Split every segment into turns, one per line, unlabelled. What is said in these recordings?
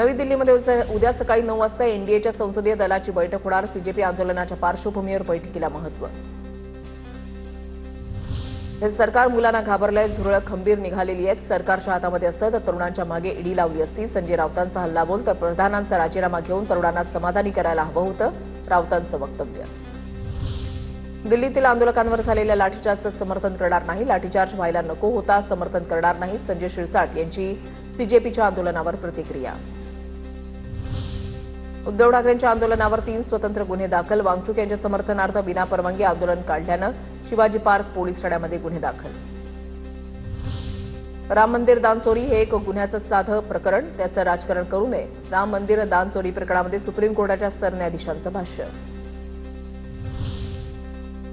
नवी दिल्लीमध्ये उद्या सकाळी 9 वाजता एनडीएच्या संसदीय दलाची बैठक होणार। सीजेपी आंदोलनाच्या पार्श्वभूमीवर बैठकीला महत्त्व। हे सरकार मुलांना घाबरलंय, झुरळं खंबीर निघालेली आहेत। सरकारच्या हातामध्ये असतं तर तरुणांच्या मागे ईडी लावली असती। संजय राऊतांचा हल्लाबोल तर प्रधानांचा राजीनामा घेऊन तरुणांना समाधानी करायला हवं होतं, राऊतांचं वक्तव्य। दिल्लीतील आंदोलकांवर झालेल्या लाठीचार्जचं समर्थन करणार नाही, लाठीचार्ज व्हायला नको होता, समर्थन करणार नाही। संजय शिरसाट यांची सीजेपीच्या आंदोलनावर प्रतिक्रिया। उद्धव ठाकरेंच्या आंदोलनावर 3 स्वतंत्र गुन्हे दाखल। वांगचूक यांच्या समर्थनार्थ विनापरवानगी आंदोलन काढल्यानं शिवाजी पार्क पोलीस ठाण्यामध्ये गुन्हे दाखल। राम मंदिर दानचोरी हे एक गुन्ह्याचं साधं प्रकरण, त्याचं राजकारण करू नये। राम मंदिर दानचोरी प्रकरणामध्ये सुप्रीम कोर्टाच्या सरन्यायाधीशांचं भाष्य।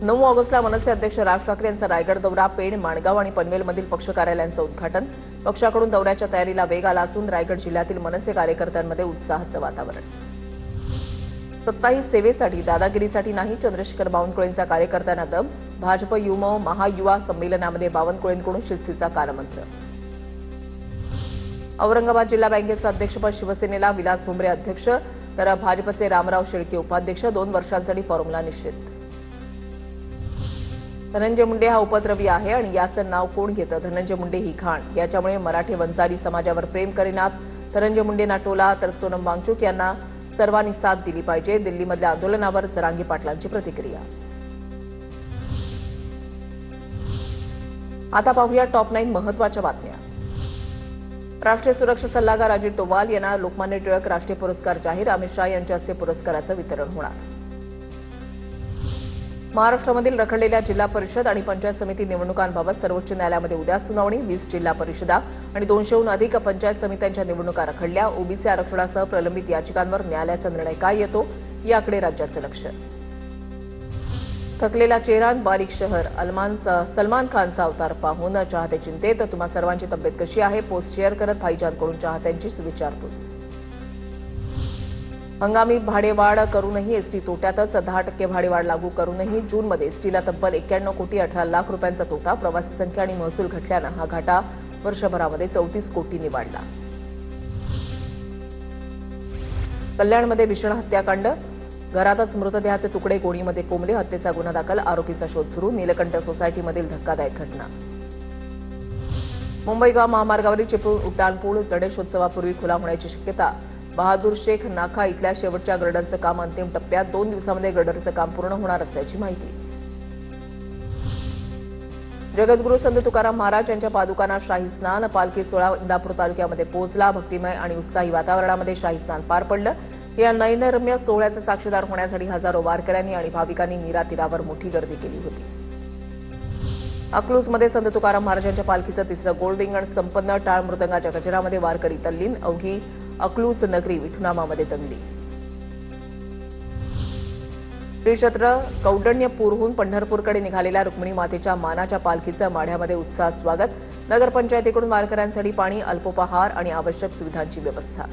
9 ऑगस्टला मनसे अध्यक्ष राज ठाकरे यांचा रायगड दौरा। पेण, माणगाव आणि पनवेलमधील पक्ष कार्यालयांचं उद्घाटन। पक्षाकडून दौऱ्याच्या तयारीला वेग आला असून रायगड जिल्ह्यातील मनसे कार्यकर्त्यांमध्ये उत्साहाचं वातावरण। सत्ताही सेवेसाठी, दादागिरीसाठी नाही, चंद्रशेखर बावनकुळेंचा कार्यकर्त्यांना दम। भाजप युवा महायुवा संमेलनामध्ये बावनकुळेंकडून शिस्तीचा कालमंत्र। औरंगाबाद जिल्हा बँकेचं अध्यक्षपद शिवसेनेला, विलास भुमरे अध्यक्ष तर भाजपचे रामराव शेळके उपाध्यक्ष। 2 वर्षांसाठी फॉर्म्युला निश्चित। धनंजय मुंडे हा उपद्रवी आहे आणि याचं नाव कोण घेतं? धनंजय मुंडे ही घाण, याच्यामुळे मराठी वंजारी समाजावर प्रेम करेनात। धनंजय मुंडेंना टोला तर सोनम वांगचूक यांना सर्वांनी साथ दिली पाहिजे। दिल्लीमधल्या आंदोलनावर जरांगे पाटलांची प्रतिक्रिया। आता पाहूया टॉप 9 महत्त्वाच्या बातम्या। राष्ट्रीय सुरक्षा सल्लागार अजित डोवाल यांना लोकमान्य टिळक राष्ट्रीय पुरस्कार जाहीर। अमित शाह यांच्या हस्ते पुरस्काराचं वितरण होणार। महाराष्ट्रामधील रखडलेल्या जिल्हा परिषद आणि पंचायत समिती निवडणुकांबाबत सर्वोच्च न्यायालयामध्ये उद्या सुनावणी। 20 जिल्हा परिषदा आणि 200हून अधिक पंचायत समित्यांच्या निवडणुका रखडल्या। ओबीसी आरक्षणासह प्रलंबित याचिकांवर न्यायालयाचा निर्णय काय येतो, याकडे राज्याचं लक्ष। थकलेला चेहरा, बारीक शहर, सलमान खानचा अवतार पाहून चाहते चिंतेत। तुम्हा सर्वांची तब्येत कशी आहे? पोस्ट शेअर करत भाईजानकडून चाहत्यांची विचारपूस। हंगामी भाडेवाढ करूनही एसटी तोट्यातच। 10% भाडेवाढ लागू करूनही जूनमध्ये एसटीला तब्बल 91 कोटी 18 लाख रुपयांचा तोटा। प्रवासी संख्या आणि महसूल घटल्यानं हा घाटा वर्षभरामध्ये 34 कोटींनी वाढला। कल्याणमध्ये भीषण हत्याकांड, घरातच मृतदेहाचे तुकडे गोणीमध्ये कोंबले। हत्येचा गुन्हा दाखल, आरोपीचा शोध सुरू। नीलकंठ सोसायटीमधील धक्कादायक घटना। मुंबई गोवा महामार्गावरील चिपळूण उड्डाणपूल गणेशोत्सवापूर्वी खुला होण्याची शक्यता। बहादूर शेख नाका इथल्या शेवटच्या गर्डरचं काम अंतिम टप्प्यात। 2 दिवसांमध्ये गर्डरचं काम पूर्ण होणार असल्याची माहिती। जगद्गुरू संत तुकाराम महाराज यांच्या पादुकांना शाही स्नान। पालखी सोहळा इंदापूर तालुक्यामध्ये पोहोचला। भक्तिमय आणि उत्साही वातावरणामध्ये शाही स्नान पार पडलं। या नयनरम्य सोहळ्याचे साक्षीदार होण्यासाठी हजारो वारकऱ्यांनी आणि भाविकांनी नीरा तीरावर मोठी गर्दी केली होती। अकलूजमध्ये संत तुकाराम महाराजांच्या पालखीचं 3रं गोल्ड रिंगण संपन्न। टाळ मृदंगाच्या गजरामध्ये वारकरी तल्लीन। अवघी अकलूज नगरी विठुनामामध्ये दंगली। श्री क्षेत्र कौंडण्यपूरहून पंढरपूरकडे निघालेल्या रुक्मिणी मातेच्या मानाच्या पालखीचं माढ्यामध्ये उत्साहात स्वागत। नगरपंचायतीकडून वारकऱ्यांसाठी पाणी, अल्पोपहार आणि आवश्यक सुविधांची व्यवस्था।